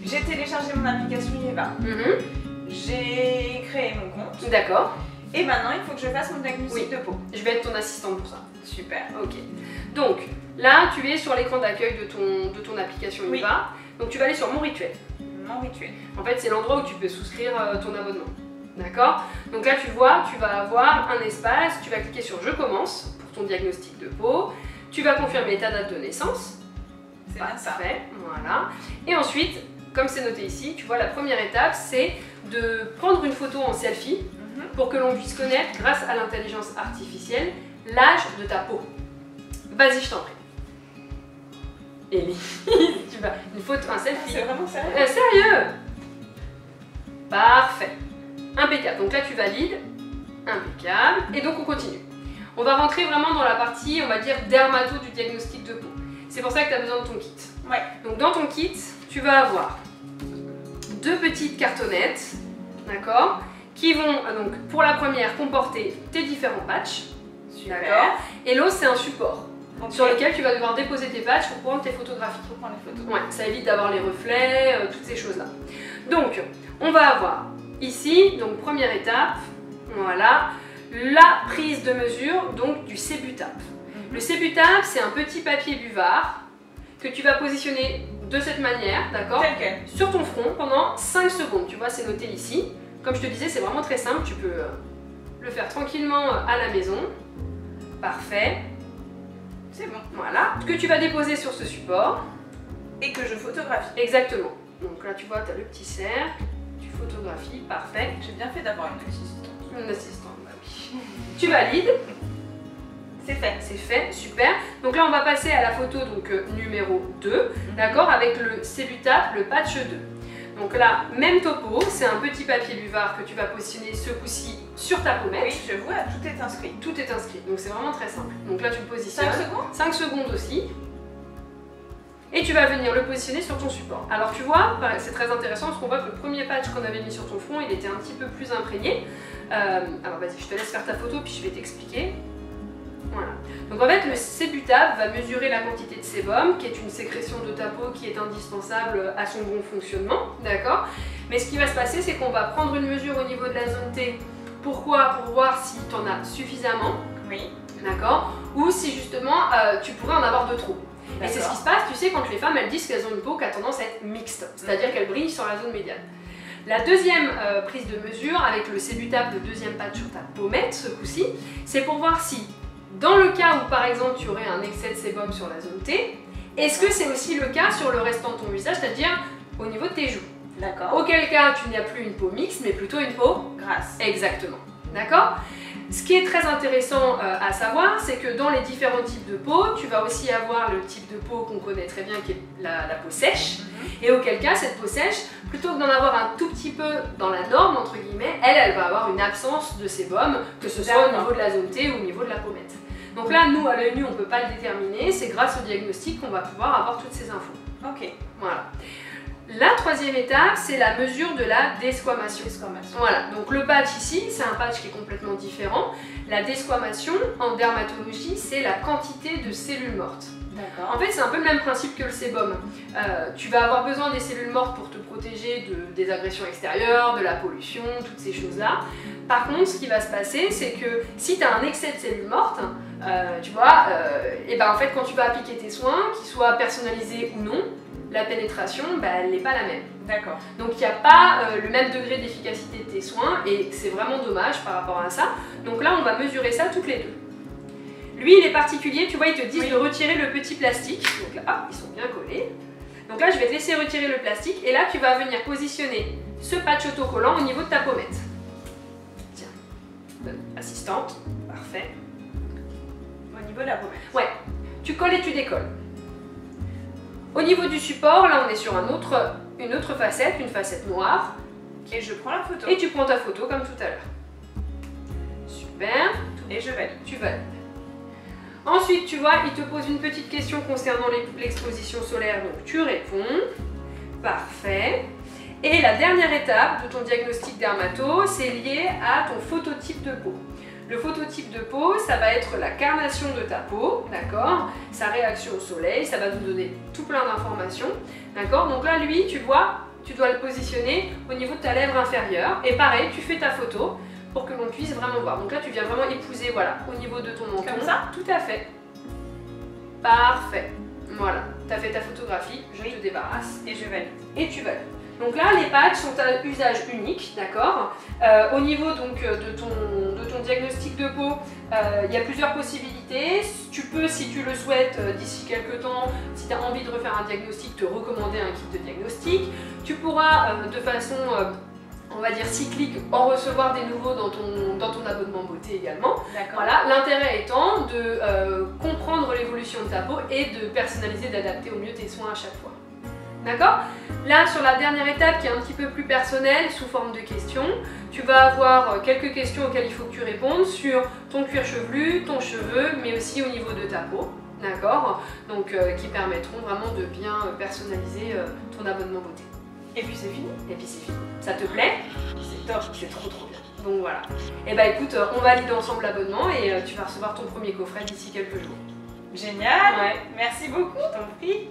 J'ai téléchargé mon application Yeva. J'ai créé mon compte. D'accord. Et maintenant, il faut que je fasse mon diagnostic de peau. Je vais être ton assistante pour ça. Super. Ok. Donc, là, tu es sur l'écran d'accueil de ton application Yeva. Donc, tu vas aller sur Mon rituel. Mon rituel. En fait, c'est l'endroit où tu peux souscrire ton abonnement. D'accord? Donc là, tu vois, tu vas avoir un espace. Tu vas cliquer sur Je commence pour ton diagnostic de peau. Tu vas confirmer ta date de naissance. C'est bien ça. Parfait. Voilà. Et ensuite, comme c'est noté ici, tu vois, la première étape, c'est de prendre une photo en selfie pour que l'on puisse connaître, grâce à l'intelligence artificielle, l'âge de ta peau. Vas-y, je t'en prie. Ellie, tu vas une photo, un selfie. C'est vraiment sérieux? Sérieux? Parfait. Impeccable. Donc là, tu valides. Impeccable. Et donc, on continue. On va rentrer vraiment dans la partie, on va dire, dermato du diagnostic de peau. C'est pour ça que tu as besoin de ton kit. Ouais. Donc, dans ton kit, tu vas avoir 2 petites cartonnettes, d'accord, qui vont, donc, pour la première, comporter tes différents patchs. D'accord. Et l'autre, c'est un support sur lequel tu vas devoir déposer tes patchs pour prendre tes photographies. Pour prendre les photos. Ouais, ça évite d'avoir les reflets, toutes ces choses-là. Donc, on va avoir ici, donc première étape, voilà, la prise de mesure donc du Sebutap. Le Sebutap, c'est un petit papier buvard que tu vas positionner de cette manière, d'accord, sur ton front pendant 5 secondes. Tu vois, c'est noté ici. Comme je te disais, c'est vraiment très simple. Tu peux le faire tranquillement à la maison. Parfait. C'est bon. Voilà. Que tu vas déposer sur ce support. Et que je photographie. Exactement. Donc là, tu vois, tu as le petit cercle. Tu photographies. Parfait. J'ai bien fait d'avoir une assistante. Une assistante, bah oui. Tu valides. C'est fait. C'est fait, super. Donc là, on va passer à la photo donc, numéro 2, d'accord, avec le Sebutap, le patch 2. Donc là, même topo, c'est un petit papier buvard que tu vas positionner ce coup-ci sur ta pommette. Oui, je vois, tout est inscrit. Tout est inscrit, donc c'est vraiment très simple. Donc là, tu le positionnes. 5 secondes 5 secondes aussi. Et tu vas venir le positionner sur ton support. Alors tu vois, c'est très intéressant parce qu'on voit que le premier patch qu'on avait mis sur ton front, il était un petit peu plus imprégné. Alors vas-y, je te laisse faire ta photo puis je vais t'expliquer. Voilà. Donc en fait, le Sebutap va mesurer la quantité de sébum, qui est une sécrétion de ta peau qui est indispensable à son bon fonctionnement, d'accord? Mais ce qui va se passer, c'est qu'on va prendre une mesure au niveau de la zone T. Pourquoi? Pour voir si tu en as suffisamment, oui, d'accord? Ou si justement, tu pourrais en avoir de trop. Et c'est ce qui se passe, tu sais, quand les femmes, elles disent qu'elles ont une peau qui a tendance à être mixte, c'est-à-dire qu'elle brille sur la zone médiane. La deuxième prise de mesure, avec le Sebutap, le deuxième patch sur ta pommette, ce coup-ci, c'est pour voir si, dans le cas où par exemple tu aurais un excès de sébum sur la zone T, est-ce que c'est aussi le cas sur le restant de ton visage, c'est-à-dire au niveau de tes joues? D'accord. Auquel cas tu n'as plus une peau mixte, mais plutôt une peau grasse. Exactement. D'accord? Ce qui est très intéressant à savoir, c'est que dans les différents types de peau, tu vas aussi avoir le type de peau qu'on connaît très bien, qui est la peau sèche. Et auquel cas, cette peau sèche, plutôt que d'en avoir un tout petit peu dans la norme, entre guillemets, elle va avoir une absence de sébum, que ce soit au niveau de la zone T ou au niveau de la pommette. Donc là, nous, à l'œil nu, on ne peut pas le déterminer. C'est grâce au diagnostic qu'on va pouvoir avoir toutes ces infos. Ok. Voilà. La troisième étape, c'est la mesure de la desquamation. Voilà, donc le patch ici, c'est un patch qui est complètement différent. La desquamation, en dermatologie, c'est la quantité de cellules mortes. D'accord. En fait, c'est un peu le même principe que le sébum. Tu vas avoir besoin des cellules mortes pour te protéger des agressions extérieures, de la pollution, toutes ces choses-là. Par contre, ce qui va se passer, c'est que si tu as un excès de cellules mortes, tu vois, et ben en fait, quand tu vas appliquer tes soins, qu'ils soient personnalisés ou non, la pénétration, elle n'est pas la même. D'accord. Donc il n'y a pas le même degré d'efficacité de tes soins et c'est vraiment dommage par rapport à ça. Donc là, on va mesurer ça toutes les deux. Lui, il est particulier, tu vois, ils te disent de retirer le petit plastique. Donc là, hop, ils sont bien collés. Donc là, je vais te laisser retirer le plastique et là, tu vas venir positionner ce patch autocollant au niveau de ta pommette. Tiens, bonne assistante, parfait. Au niveau de la pommette. Ouais, tu colles et tu décolles. Au niveau du support, là on est sur une autre facette, une facette noire. Et je prends la photo. Et tu prends ta photo comme tout à l'heure. Super. Et je valide. Tu valides. Ensuite, tu vois, il te pose une petite question concernant l'exposition solaire, donc tu réponds. Parfait. Et la dernière étape de ton diagnostic dermato, c'est lié à ton phototype de peau. Le phototype de peau, ça va être la carnation de ta peau, d'accord, sa réaction au soleil, ça va nous donner tout plein d'informations, d'accord. Donc là, lui, tu vois, tu dois le positionner au niveau de ta lèvre inférieure. Et pareil, tu fais ta photo pour que l'on puisse vraiment voir. Donc là, tu viens vraiment épouser, voilà, au niveau de ton menton. Comme ça? Tout à fait. Parfait. Voilà, tu as fait ta photographie, je te débarrasse. Et je valide. Et tu valides. Donc là, les patchs sont à usage unique, d'accord. Au niveau donc de ton diagnostic de peau, il y a plusieurs possibilités. Tu peux, si tu le souhaites, d'ici quelques temps, si tu as envie de refaire un diagnostic, te recommander un kit de diagnostic. Tu pourras de façon, on va dire cyclique, en recevoir des nouveaux dans ton abonnement beauté également. Voilà, l'intérêt étant de comprendre l'évolution de ta peau et de personnaliser, d'adapter au mieux tes soins à chaque fois. D'accord? Là, sur la dernière étape qui est un petit peu plus personnelle, sous forme de questions, tu vas avoir quelques questions auxquelles il faut que tu répondes sur ton cuir chevelu, ton cheveu, mais aussi au niveau de ta peau. D'accord? Donc, qui permettront vraiment de bien personnaliser ton abonnement beauté. Et puis c'est fini. Et puis c'est fini. Ça te plaît? C'est top. C'est trop bien. Donc voilà. Et bah écoute, on valide ensemble l'abonnement et tu vas recevoir ton premier coffret d'ici quelques jours. Génial. Ouais. Merci beaucoup. Je t'en prie.